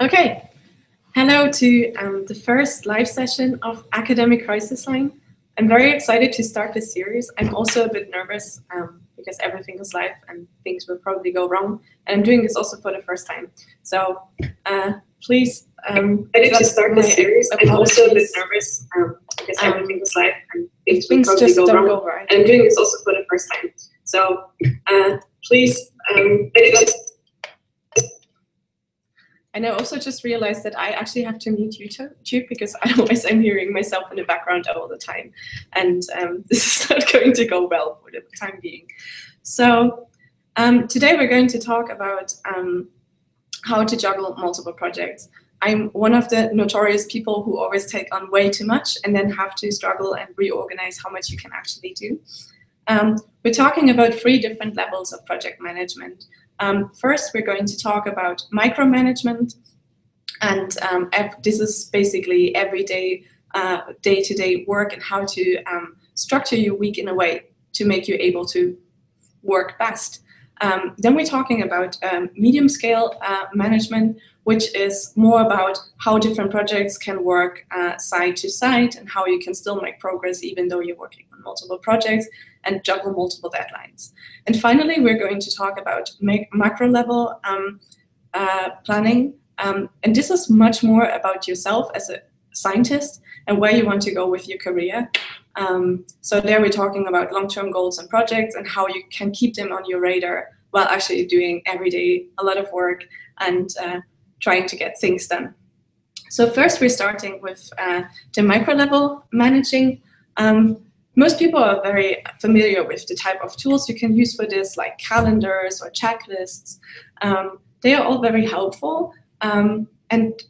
Okay, hello to the first live session of Academic Crisis Line. I'm very excited to start this series. I'm also a bit nervous because everything is live and things will probably go wrong. And I'm doing this also for the first time. So please, ready to start this series. I'm also a bit nervous because everything is live and things will probably go wrong. Right. And I'm doing this also for the first time. So please, ready to. And I also just realized that I actually have to mute YouTube because otherwise I'm hearing myself in the background all the time. And this is not going to go well for the time being. So today we're going to talk about how to juggle multiple projects. I'm one of the notorious people who always take on way too much and then have to struggle and reorganize how much you can actually do. We're talking about 3 different levels of project management. First, we're going to talk about micromanagement, and this is basically everyday, day-to-day work and how to structure your week in a way to make you able to work best. Then we're talking about medium-scale management, which is more about how different projects can work side to side and how you can still make progress even though you're working on multiple projects and juggle multiple deadlines. And finally, we're going to talk about macro-level planning. And this is much more about yourself as a scientist and where you want to go with your career. So there we're talking about long-term goals and projects and how you can keep them on your radar while actually doing every day a lot of work and trying to get things done. So first we're starting with the micro-level managing. Most people are very familiar with the type of tools you can use for this, like calendars or checklists. They are all very helpful, and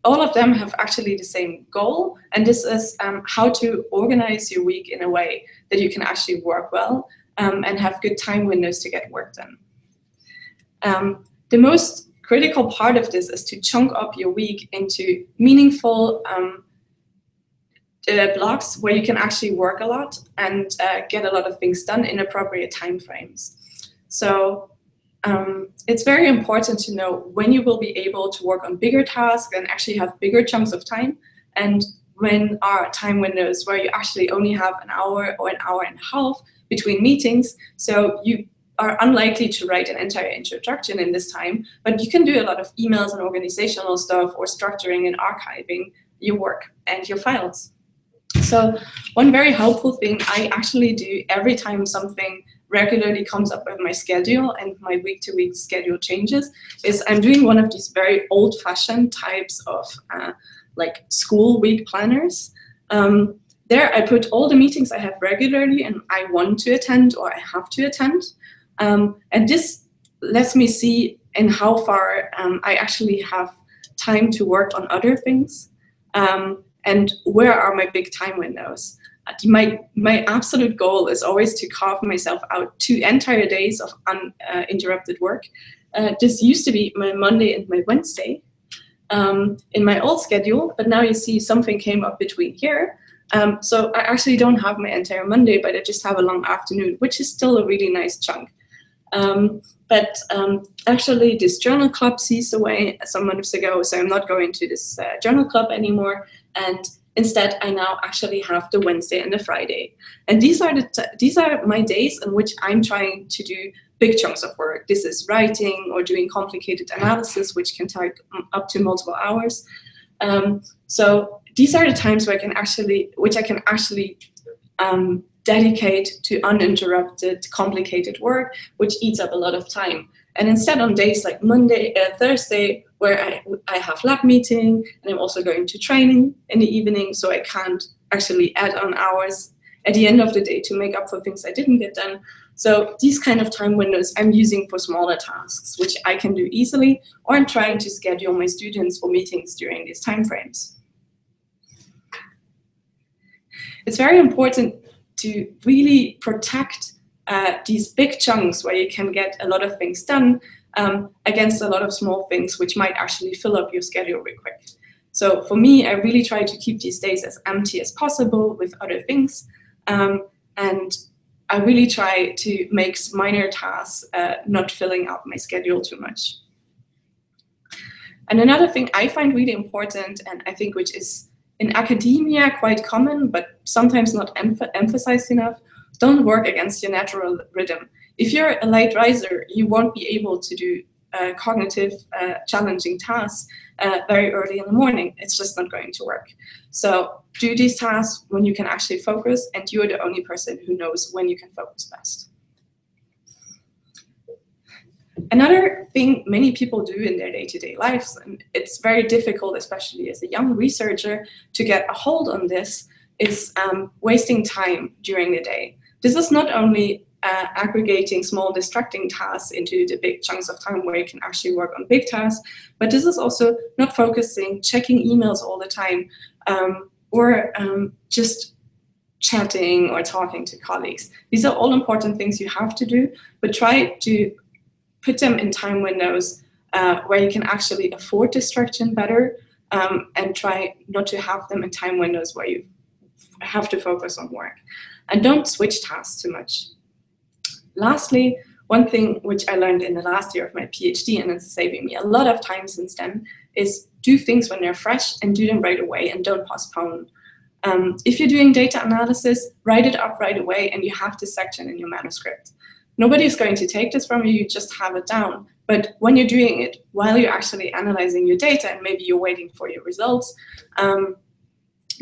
all of them have actually the same goal, and this is how to organize your week in a way that you can actually work well and have good time windows to get work done. The most critical part of this is to chunk up your week into meaningful blocks where you can actually work a lot and get a lot of things done in appropriate time frames. So it's very important to know when you will be able to work on bigger tasks and actually have bigger chunks of time, and when are time windows where you actually only have an hour or an hour and a half between meetings. So you are unlikely to write an entire introduction in this time, but you can do a lot of emails and organizational stuff or structuring and archiving your work and your files. So one very helpful thing I actually do every time something regularly comes up with my schedule and my week-to-week schedule changes is I'm doing one of these very old-fashioned types of like school week planners. There I put all the meetings I have regularly and I want to attend or I have to attend. And this lets me see in how far I actually have time to work on other things. And where are my big time windows? My absolute goal is always to carve myself out 2 entire days of uninterrupted work. This used to be my Monday and my Wednesday in my old schedule, but now you see something came up between here. So I actually don't have my entire Monday, but I just have a long afternoon, which is still a really nice chunk. But actually this journal club ceased away some months ago, so I'm not going to this journal club anymore. And instead, I now actually have the Wednesday and the Friday. And these are my days in which I'm trying to do big chunks of work. This is writing or doing complicated analysis, which can take up to multiple hours. So these are the times where I can actually dedicate to uninterrupted, complicated work, which eats up a lot of time. And instead on days like Thursday, where I have lab meeting and I'm also going to training in the evening, so I can't actually add on hours at the end of the day to make up for things I didn't get done. So these kind of time windows I'm using for smaller tasks, which I can do easily, or I'm trying to schedule my students for meetings during these time frames. It's very important to really protect these big chunks where you can get a lot of things done against a lot of small things which might actually fill up your schedule real quick. So for me, I really try to keep these days as empty as possible with other things. And I really try to make minor tasks not filling up my schedule too much. And another thing I find really important, and I think which is in academia quite common, but sometimes not emphasized enough, don't work against your natural rhythm. If you're a late riser, you won't be able to do cognitive challenging tasks very early in the morning. It's just not going to work. So do these tasks when you can actually focus, and you're the only person who knows when you can focus best. Another thing many people do in their day-to-day lives, and it's very difficult, especially as a young researcher, to get a hold on this, is wasting time during the day. This is not only aggregating small distracting tasks into the big chunks of time where you can actually work on big tasks, but this is also not focusing, checking emails all the time, or just chatting or talking to colleagues. These are all important things you have to do, but try to put them in time windows where you can actually afford distraction better, and try not to have them in time windows where you have to focus on work. And don't switch tasks too much. Lastly, one thing which I learned in the last year of my PhD, and it's saving me a lot of time since then, is do things when they're fresh and do them right away and don't postpone. If you're doing data analysis, write it up right away and you have this section in your manuscript. Nobody is going to take this from you, you just have it down. But when you're doing it, while you're actually analyzing your data and maybe you're waiting for your results,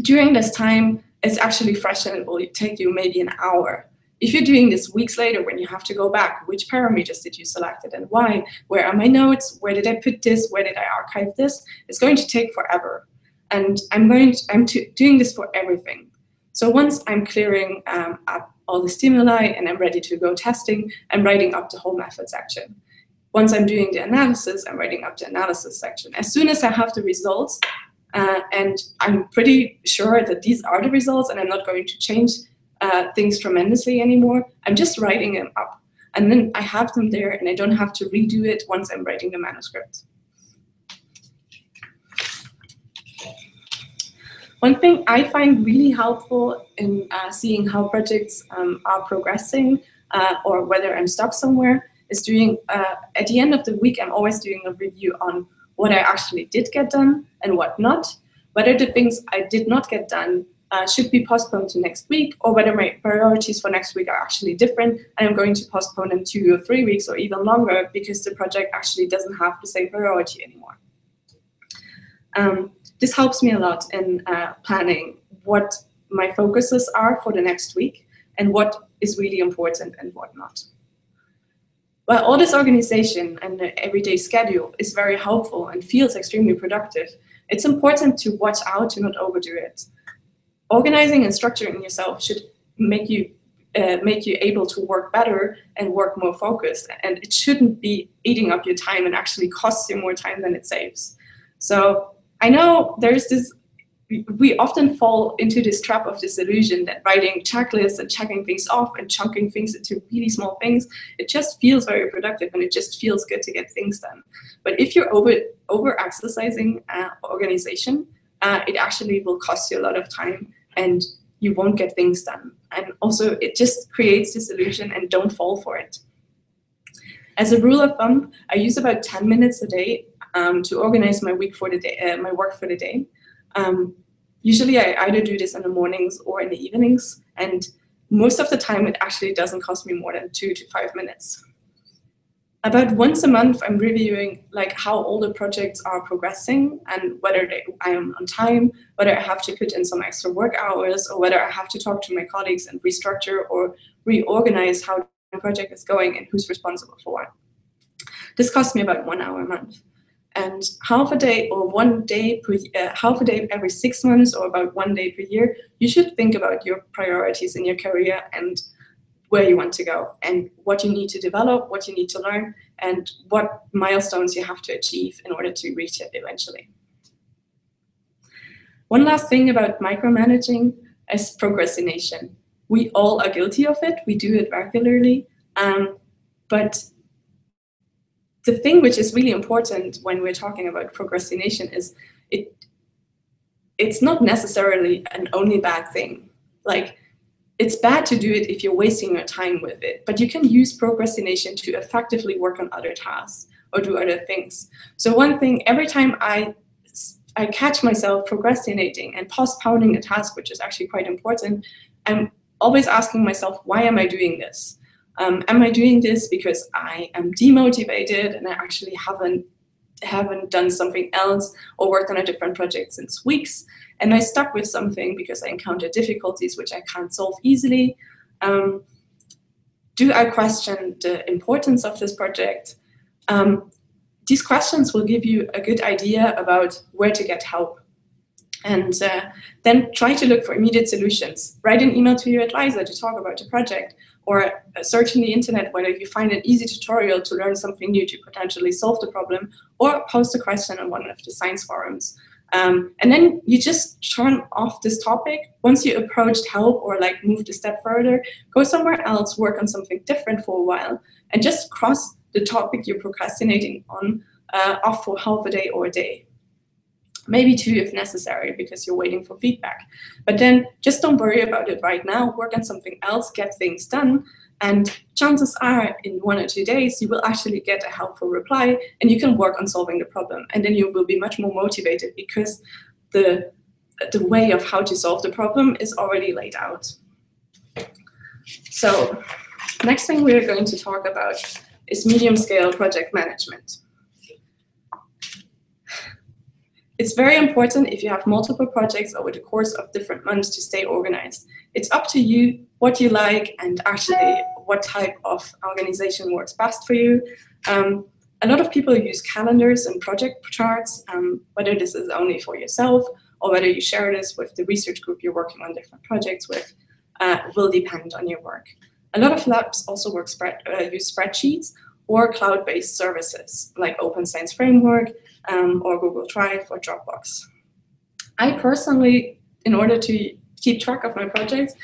during this time, it's actually fresh and it will take you maybe an hour. If you're doing this weeks later when you have to go back, which parameters did you select it and why? Where are my notes? Where did I put this? Where did I archive this? It's going to take forever. And I'm doing this for everything. So once I'm clearing up all the stimuli and I'm ready to go testing, I'm writing up the whole method section. Once I'm doing the analysis, I'm writing up the analysis section. As soon as I have the results, and I'm pretty sure that these are the results and I'm not going to change things tremendously anymore, I'm just writing them up. And then I have them there and I don't have to redo it once I'm writing the manuscript. One thing I find really helpful in seeing how projects are progressing or whether I'm stuck somewhere is doing, at the end of the week, I'm always doing a review on what I actually did get done and what not, whether the things I did not get done should be postponed to next week, or whether my priorities for next week are actually different and I'm going to postpone them 2 or 3 weeks or even longer because the project actually doesn't have the same priority anymore. This helps me a lot in planning what my focuses are for the next week and what is really important and what not. While all this organization and the everyday schedule is very helpful and feels extremely productive, it's important to watch out to not overdo it. Organizing and structuring yourself should make you able to work better and work more focused, and it shouldn't be eating up your time and actually costs you more time than it saves. So I know there's this, we often fall into this trap of disillusion that writing checklists and checking things off and chunking things into really small things, it just feels very productive and it just feels good to get things done. But if you're over exercising organization, it actually will cost you a lot of time and you won't get things done. And also it just creates disillusion, and don't fall for it. As a rule of thumb, I use about 10 minutes a day to organize my week for the day, my work for the day. Usually I either do this in the mornings or in the evenings, and most of the time it actually doesn't cost me more than 2 to 5 minutes. About once a month, I'm reviewing like how all the projects are progressing and whether I am on time, whether I have to put in some extra work hours, or whether I have to talk to my colleagues and restructure or reorganize how the project is going and who's responsible for what. This costs me about 1 hour a month. And half a day or 1 day per half a day every 6 months, or about 1 day per year, you should think about your priorities in your career and where you want to go and what you need to develop, what you need to learn, and what milestones you have to achieve in order to reach it eventually. One last thing about micromanaging is procrastination. We all are guilty of it. We do it regularly, but the thing which is really important when we're talking about procrastination is it's not necessarily an only bad thing. Like, it's bad to do it if you're wasting your time with it, but you can use procrastination to effectively work on other tasks, or do other things. So one thing, every time I catch myself procrastinating and postponing a task, which is actually quite important, I'm always asking myself, why am I doing this? Am I doing this because I am demotivated and I actually haven't done something else or worked on a different project since weeks? Am I stuck with something because I encounter difficulties which I can't solve easily? Do I question the importance of this project? These questions will give you a good idea about where to get help. And then try to look for immediate solutions. Write an email to your advisor to talk about the project, or search in the internet whether you find an easy tutorial to learn something new to potentially solve the problem, or post a question on one of the science forums. And then you just turn off this topic. Once you approached help or like moved a step further, go somewhere else, work on something different for a while, and just cross the topic you're procrastinating on off for half a day or a day. Maybe 2 if necessary, because you're waiting for feedback. But then just don't worry about it right now. Work on something else, get things done, and chances are in 1 or 2 days you will actually get a helpful reply and you can work on solving the problem. And then you will be much more motivated because the way of how to solve the problem is already laid out. So next thing we're going to talk about is medium-scale project management. It's very important if you have multiple projects over the course of different months to stay organized. It's up to you what you like and actually what type of organization works best for you. A lot of people use calendars and project charts, whether this is only for yourself or whether you share this with the research group you're working on different projects with, will depend on your work. A lot of labs also use spreadsheets or cloud-based services like Open Science Framework, or Google Drive or Dropbox. I personally, in order to keep track of my projects,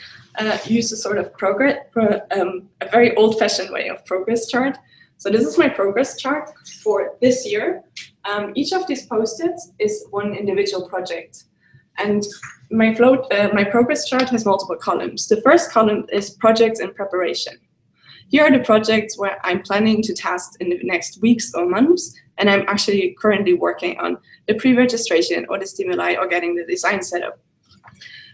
use a sort of a very old-fashioned way of progress chart. So this is my progress chart for this year. Each of these post-its is one individual project. And my progress chart has multiple columns. The first column is projects in preparation. Here are the projects where I'm planning to test in the next weeks or months, and I'm actually currently working on the pre-registration or the stimuli or getting the design set up.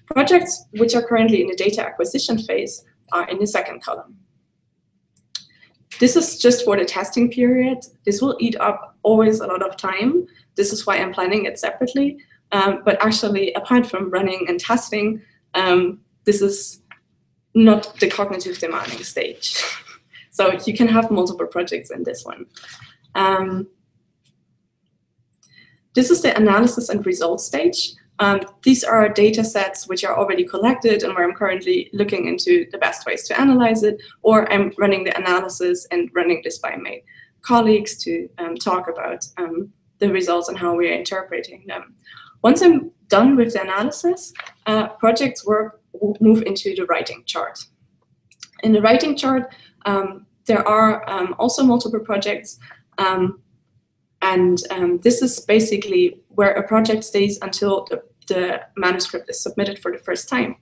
Projects which are currently in the data acquisition phase are in the second column. This is just for the testing period. This will eat up always a lot of time. This is why I'm planning it separately. But actually, apart from running and testing, this is not the cognitive demanding stage. So you can have multiple projects in this one. This is the analysis and results stage. These are data sets which are already collected and where I'm currently looking into the best ways to analyze it, or I'm running the analysis and running this by my colleagues to talk about the results and how we're interpreting them. Once I'm done with the analysis, projects work will move into the writing chart. In the writing chart, there are also multiple projects, and this is basically where a project stays until the manuscript is submitted for the first time.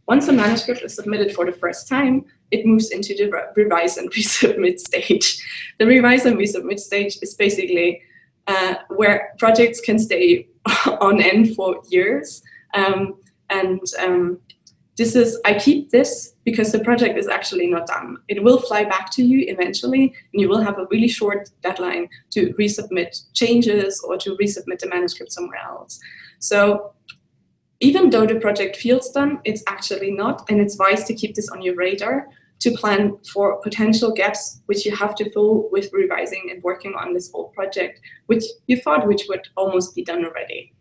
Once a manuscript is submitted for the first time, it moves into the revise and resubmit stage. The revise and resubmit stage is basically where projects can stay on end for years. I keep this because the project is actually not done. It will fly back to you eventually, and you will have a really short deadline to resubmit changes or to resubmit the manuscript somewhere else. So even though the project feels done, it's actually not, and it's wise to keep this on your radar to plan for potential gaps which you have to fill with revising and working on this old project, which you thought which would almost be done already.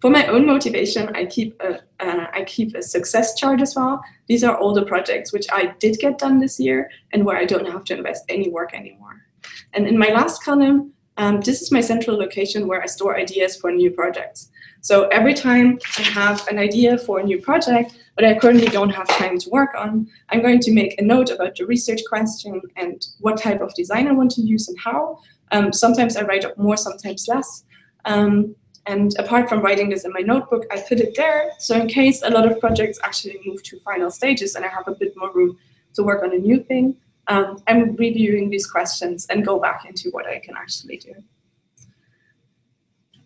For my own motivation, I keep a success chart as well. These are all the projects which I did get done this year and where I don't have to invest any work anymore. And in my last column, this is my central location where I store ideas for new projects. So every time I have an idea for a new project, but I currently don't have time to work on, I'm going to make a note about the research question and what type of design I want to use and how. Sometimes I write up more, sometimes less. And apart from writing this in my notebook, I put it there. So in case a lot of projects actually move to final stages and I have a bit more room to work on a new thing, I'm reviewing these questions and go back into what I can actually do.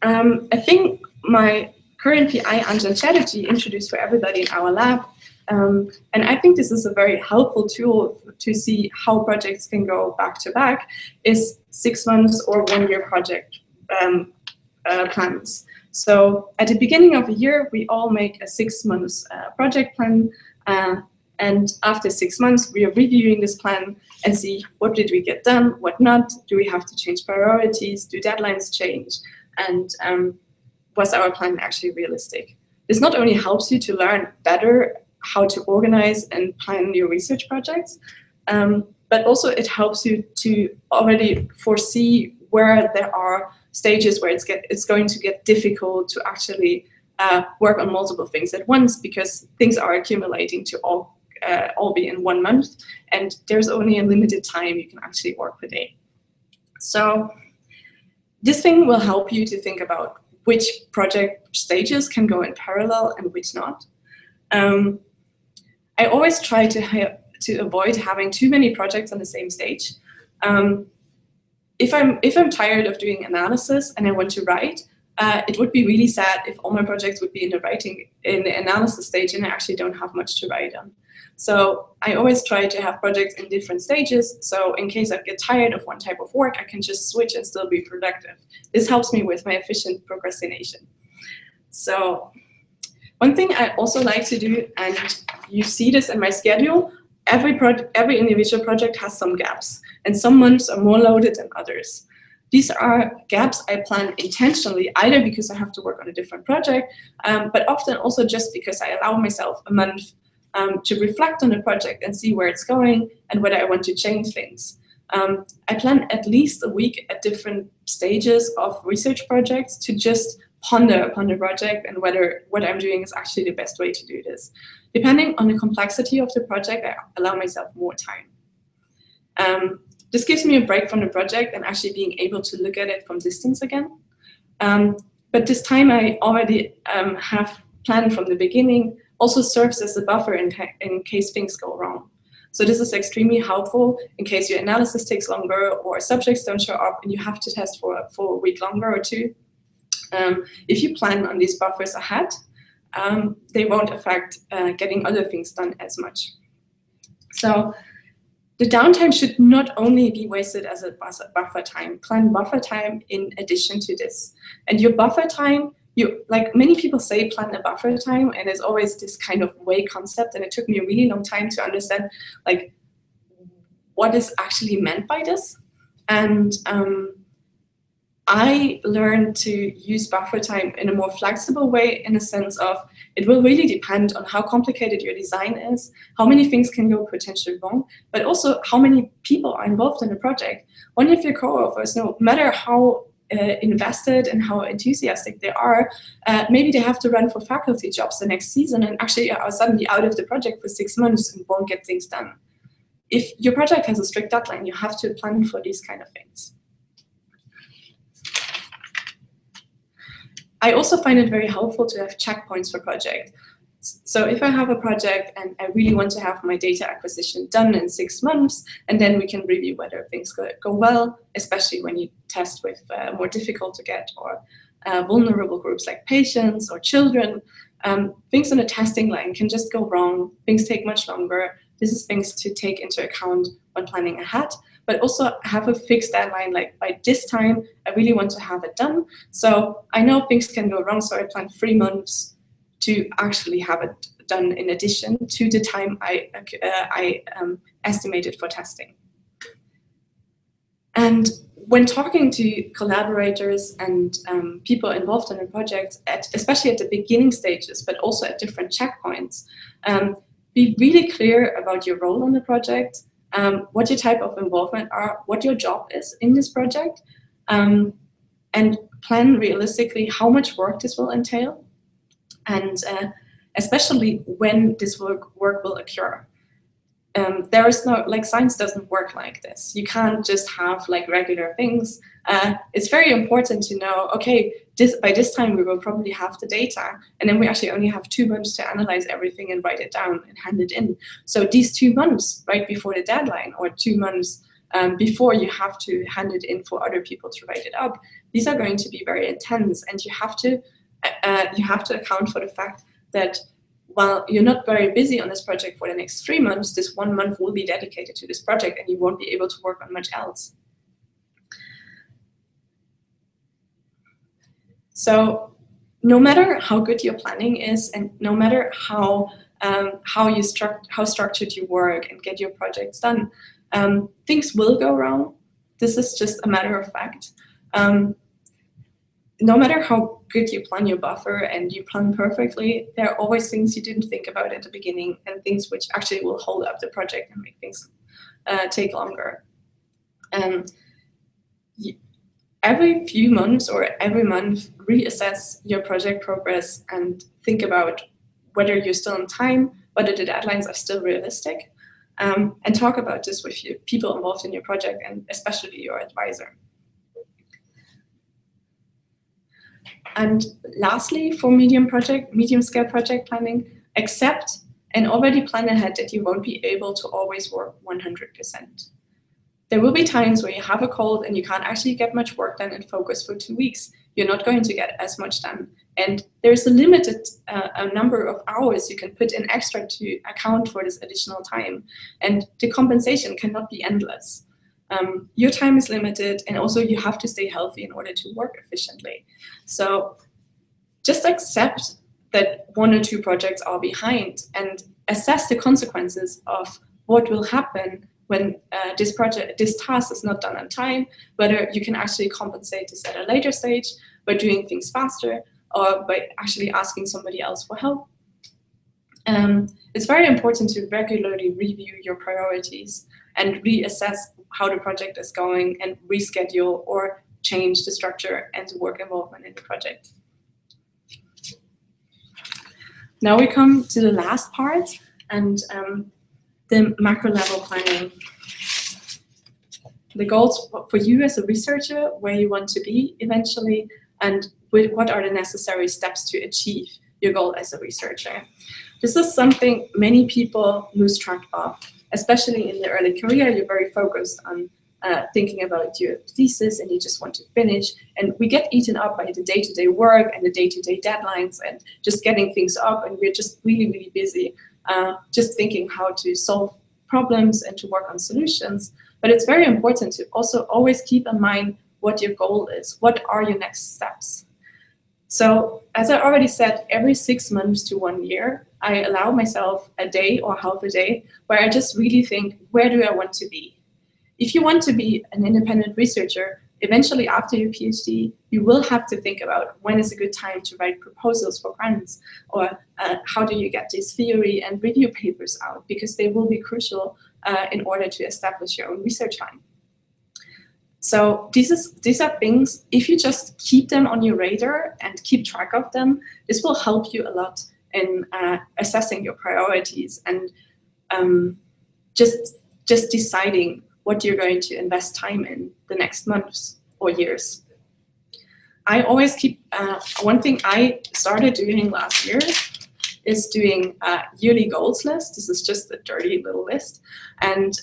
I think my current PI engine strategy introduced for everybody in our lab, and I think this is a very helpful tool to see how projects can go back to back, is 6 months or 1 year project plans. So at the beginning of the year, we all make a 6 months project plan, and after 6 months, we are reviewing this plan and see what did we get done, what not, do we have to change priorities, do deadlines change, and was our plan actually realistic? This not only helps you to learn better how to organize and plan your research projects, but also it helps you to already foresee where there are stages where it's going to get difficult to actually work on multiple things at once, because things are accumulating to all be in 1 month, and there's only a limited time you can actually work per day. So this thing will help you to think about which project stages can go in parallel and which not. I always try to avoid having too many projects on the same stage. If I'm tired of doing analysis and I want to write, it would be really sad if all my projects would be in the analysis stage and I actually don't have much to write on. So I always try to have projects in different stages. So in case I get tired of one type of work, I can just switch and still be productive. This helps me with my efficient procrastination. So one thing I also like to do, and you see this in my schedule, every individual project has some gaps, and some months are more loaded than others. These are gaps I plan intentionally, either because I have to work on a different project, but often also just because I allow myself a month to reflect on the project and see where it's going and whether I want to change things. I plan at least a week at different stages of research projects to just ponder upon the project and whether what I'm doing is actually the best way to do this. Depending on the complexity of the project, I allow myself more time. This gives me a break from the project and actually being able to look at it from distance again. But this time I already have planned from the beginning also serves as a buffer in case things go wrong. So this is extremely helpful in case your analysis takes longer or subjects don't show up and you have to test for a week longer or two. If you plan on these buffers ahead, they won't affect getting other things done as much. So the downtime should not only be wasted as a buffer time. Plan buffer time in addition to this. And your buffer time, like many people say, plan a buffer time, and there's always this kind of vague concept, and it took me a really long time to understand like what is actually meant by this. And I learned to use buffer time in a more flexible way, in the sense of it will really depend on how complicated your design is, how many things can go potentially wrong, but also how many people are involved in the project. One of your co-authors, no matter how invested and how enthusiastic they are, maybe they have to run for faculty jobs the next season and actually are suddenly out of the project for 6 months and won't get things done. If your project has a strict deadline, you have to plan for these kind of things. I also find it very helpful to have checkpoints for projects. So if I have a project and I really want to have my data acquisition done in 6 months, and then we can review whether things go well, especially when you test with more difficult to get or vulnerable groups like patients or children, things on the testing line can just go wrong. Things take much longer. This is things to take into account when planning ahead, but also have a fixed deadline, like by this time, I really want to have it done. So I know things can go wrong, so I plan 3 months to actually have it done in addition to the time I estimated for testing. And when talking to collaborators and people involved in the project, especially at the beginning stages, but also at different checkpoints, be really clear about your role in the project, what your type of involvement are, what your job is in this project, and plan realistically how much work this will entail, and especially when this work will occur. There is no, like, science doesn't work like this. You can't just have like regular things. it's very important to know, okay, by this time we will probably have the data, and then we actually only have 2 months to analyze everything and write it down and hand it in. So these 2 months right before the deadline, or 2 months before you have to hand it in for other people to write it up, these are going to be very intense, and you have to account for the fact that while you're not very busy on this project for the next 3 months, this 1 month will be dedicated to this project, and you won't be able to work on much else. So no matter how good your planning is, and no matter how structured you work and get your projects done, things will go wrong. This is just a matter of fact. No matter how good you plan your buffer and you plan perfectly, there are always things you didn't think about at the beginning, and things which actually will hold up the project and make things take longer. Every few months or every month, reassess your project progress and think about whether you're still on time, whether the deadlines are still realistic, and talk about this with your people involved in your project, and especially your advisor. And lastly, for medium-scale project planning, accept and already plan ahead that you won't be able to always work 100%. There will be times where you have a cold and you can't actually get much work done and focus for 2 weeks. You're not going to get as much done. And there's a limited number of hours you can put in extra to account for this additional time. And the compensation cannot be endless. Your time is limited, and also you have to stay healthy in order to work efficiently. So just accept that 1 or 2 projects are behind, and assess the consequences of what will happen when this task is not done on time, whether you can actually compensate this at a later stage by doing things faster, or by actually asking somebody else for help. It's very important to regularly review your priorities and reassess how the project is going, and reschedule or change the structure and the work involvement in the project. Now we come to the last part, and the macro level planning. The goals for you as a researcher, where you want to be eventually, and what are the necessary steps to achieve your goal as a researcher. This is something many people lose track of, especially in the early career. You're very focused on thinking about your thesis, and you just want to finish. And we get eaten up by the day-to-day work and the day-to-day deadlines and just getting things up, and we're just really, really busy just thinking how to solve problems and to work on solutions. But it's very important to also always keep in mind what your goal is. What are your next steps? So as I already said, every 6 months to 1 year, I allow myself a day or half a day where I just really think, where do I want to be? If you want to be an independent researcher, eventually after your PhD, you will have to think about when is a good time to write proposals for grants, or how do you get this theory and review papers out, because they will be crucial in order to establish your own research line. So these are things, if you just keep them on your radar and keep track of them, this will help you a lot in assessing your priorities and just deciding what you're going to invest time in the next months or years. I always keep, one thing I started doing last year is doing a yearly goals list. This is just a dirty little list. And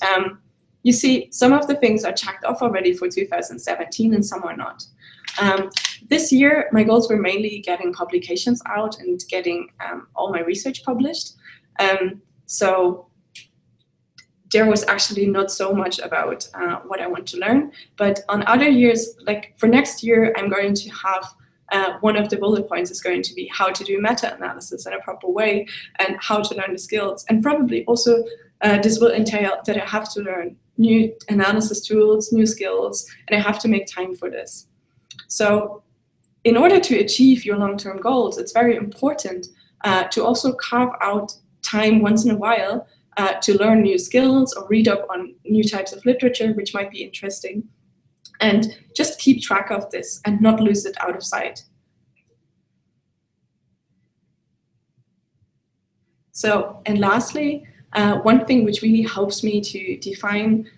you see, some of the things are checked off already for 2017 and some are not. This year, my goals were mainly getting publications out and getting all my research published. So there was actually not so much about what I want to learn. But on other years, like for next year, I'm going to have one of the bullet points is going to be how to do meta-analysis in a proper way and how to learn the skills. And probably also this will entail that I have to learn new analysis tools, new skills, and I have to make time for this. So in order to achieve your long-term goals, it's very important to also carve out time once in a while to learn new skills or read up on new types of literature, which might be interesting. And just keep track of this and not lose it out of sight. So, and lastly, one thing which really helps me to define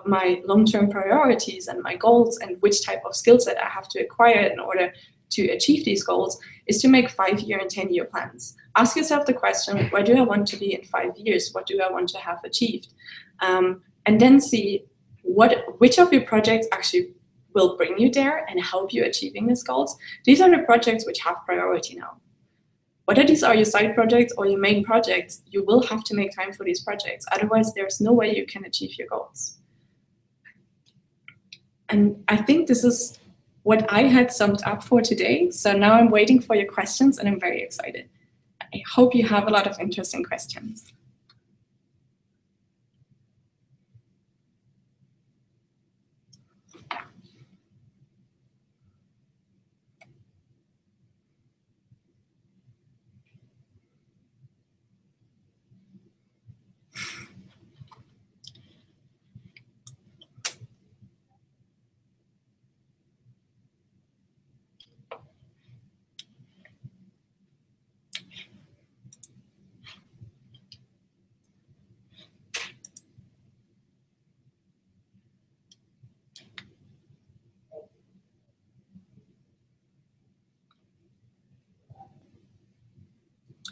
my long-term priorities and my goals and which type of skill set I have to acquire in order to achieve these goals, is to make 5-year and 10-year plans. Ask yourself the question, where do I want to be in 5 years? What do I want to have achieved? And then see which of your projects actually will bring you there and help you achieving these goals. These are the projects which have priority now. Whether these are your side projects or your main projects, you will have to make time for these projects. Otherwise, there's no way you can achieve your goals. And I think this is what I had summed up for today. So now I'm waiting for your questions and I'm very excited. I hope you have a lot of interesting questions.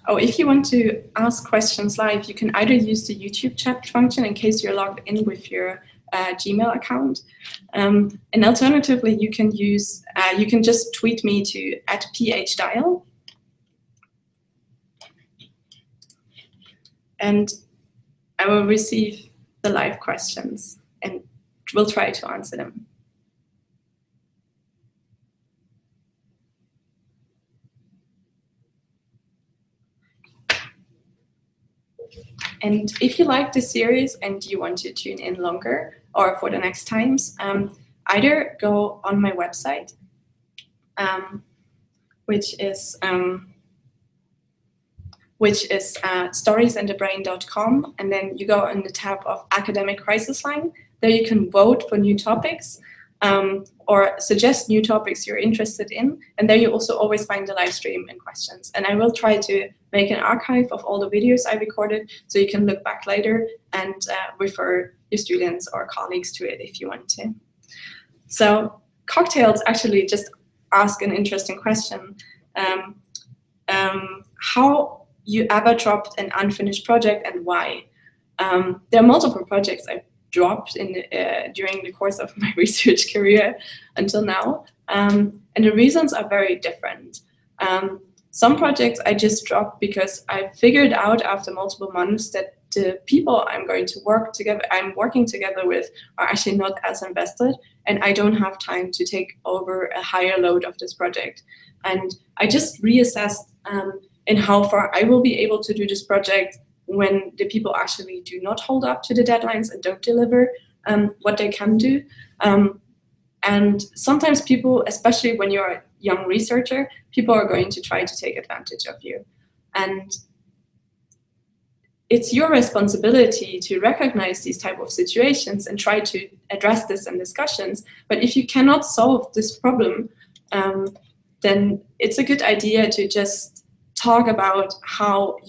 Oh, if you want to ask questions live, you can either use the YouTube chat function in case you're logged in with your Gmail account. And alternatively, you can use, you can just tweet me to @phdial. And I will receive the live questions and will try to answer them. And if you like this series and you want to tune in longer or for the next times, either go on my website, which is storiesandthebrain.com, and then you go on the tab of Academic Crisis Line. There you can vote for new topics or suggest new topics you're interested in, and there you also always find the live stream and questions. And I will try to make an archive of all the videos I recorded so you can look back later and refer your students or colleagues to it if you want to. So Cocktails actually just ask an interesting question. How you ever dropped an unfinished project and why? There are multiple projects I've dropped in during the course of my research career until now, and the reasons are very different. Some projects I just dropped because I figured out after multiple months that the people I'm working together with are actually not as invested, and I don't have time to take over a higher load of this project. And I just reassessed in how far I will be able to do this project when the people actually do not hold up to the deadlines and don't deliver what they can do. And sometimes people, especially when you're a young researcher, people are going to try to take advantage of you. And it's your responsibility to recognize these type of situations and try to address this in discussions. But if you cannot solve this problem, then it's a good idea to just talk about how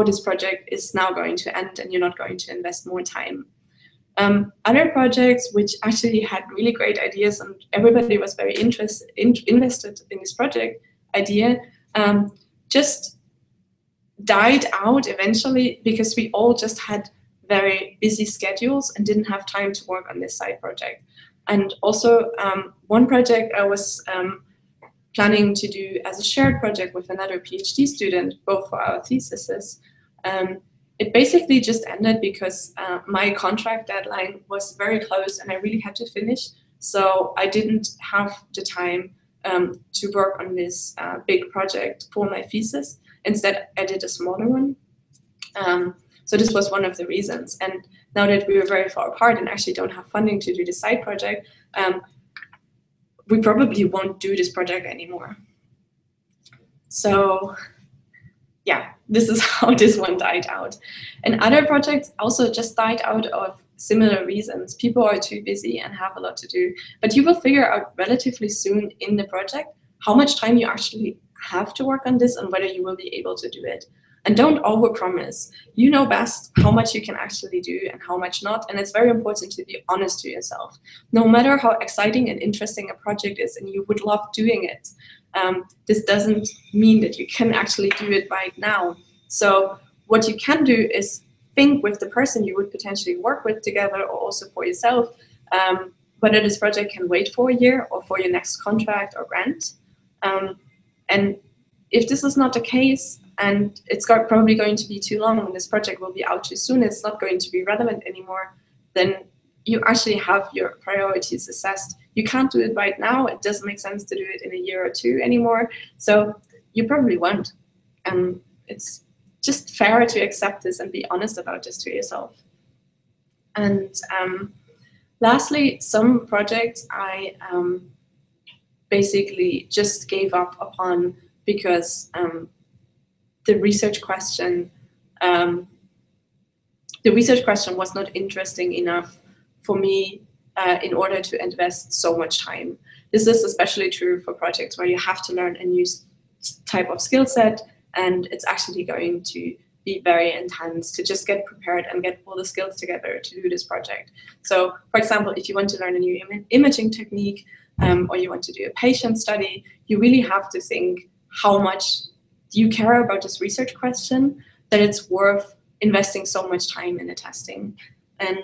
this project is now going to end and you're not going to invest more time. Other projects which actually had really great ideas and everybody was very invested in this project idea just died out eventually because we all just had very busy schedules and didn't have time to work on this side project. And also one project I was planning to do as a shared project with another PhD student, both for our theses. It basically just ended because my contract deadline was very close and I really had to finish. So I didn't have the time to work on this big project for my thesis. Instead, I did a smaller one. So this was one of the reasons. And now that we were very far apart and actually don't have funding to do the side project, we probably won't do this project anymore. So yeah, this is how this one died out. And other projects also just died out of similar reasons. People are too busy and have a lot to do. But you will figure out relatively soon in the project how much time you actually have to work on this and whether you will be able to do it. And don't overpromise. You know best how much you can actually do and how much not. And it's very important to be honest to yourself. No matter how exciting and interesting a project is and you would love doing it, this doesn't mean that you can actually do it right now. So what you can do is think with the person you would potentially work with together, or also for yourself, whether this project can wait for a year or for your next contract or grant. And if this is not the case, and it's probably going to be too long, and this project will be out too soon, it's not going to be relevant anymore, then you actually have your priorities assessed. You can't do it right now. It doesn't make sense to do it in a year or two anymore. So you probably won't. And it's just fair to accept this and be honest about this to yourself. And lastly, some projects I basically just gave up upon because the research question was not interesting enough for me in order to invest so much time. This is especially true for projects where you have to learn a new type of skill set, and it's actually going to be very intense to just get prepared and get all the skills together to do this project. So, for example, if you want to learn a new imaging technique, or you want to do a patient study, you really have to think how much do you care about this research question that it's worth investing so much time in the testing. And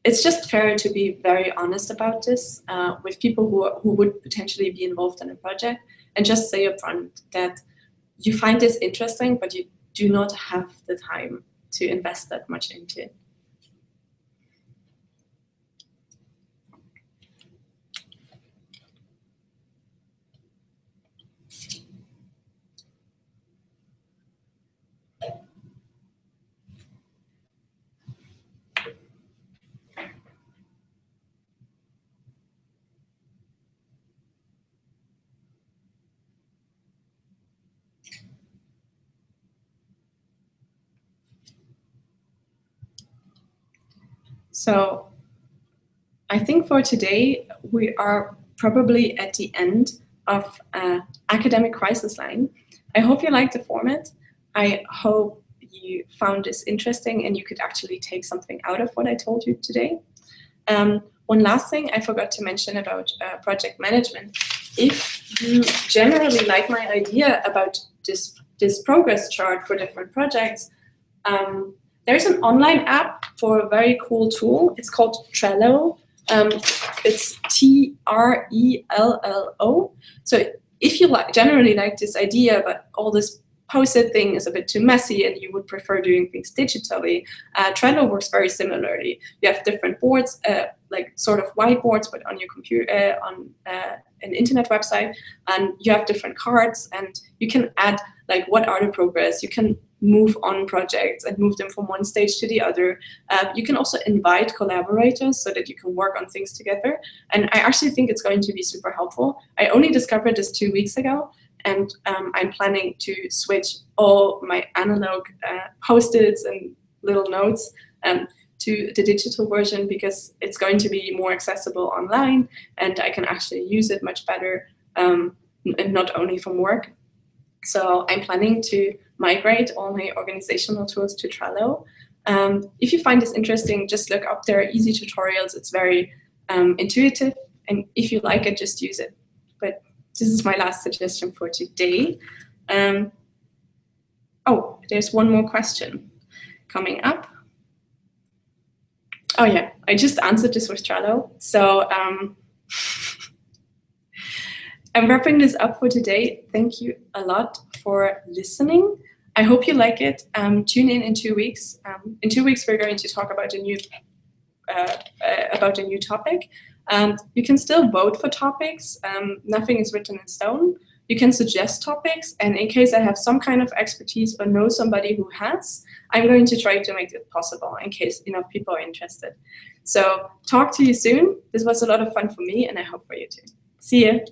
it's just fair to be very honest about this with people who would potentially be involved in a project, and just say upfront that you find this interesting, but you do not have the time to invest that much into it. So I think for today, we are probably at the end of Academic Crisis Line. I hope you liked the format. I hope you found this interesting and you could actually take something out of what I told you today. One last thing I forgot to mention about project management. If you generally like my idea about this progress chart for different projects, there's an online app for a very cool tool. It's called Trello. It's Trello. So if you generally like this idea, but all this Post-it thing is a bit too messy and you would prefer doing things digitally, Trello works very similarly. You have different boards, like sort of whiteboards, but on your computer, on an internet website, and you have different cards, and you can add like what are the progress. You can move on projects and move them from one stage to the other. You can also invite collaborators so that you can work on things together. And I actually think it's going to be super helpful. I only discovered this 2 weeks ago, and I'm planning to switch all my analog Post-its and little notes to the digital version, because it's going to be more accessible online and I can actually use it much better, and not only from work. So I'm planning to migrate all my organizational tools to Trello. If you find this interesting, just look up. There are easy tutorials. It's very intuitive, and if you like it, just use it. But this is my last suggestion for today. Oh, there's one more question coming up. Oh yeah, I just answered this with Trello. So I'm wrapping this up for today. Thank you a lot for listening. I hope you like it. Tune in 2 weeks. In 2 weeks, we're going to talk about a new topic. You can still vote for topics. Nothing is written in stone. You can suggest topics, and in case I have some kind of expertise or know somebody who has, I'm going to try to make it possible in case enough people are interested. So talk to you soon. This was a lot of fun for me, and I hope for you too. See you.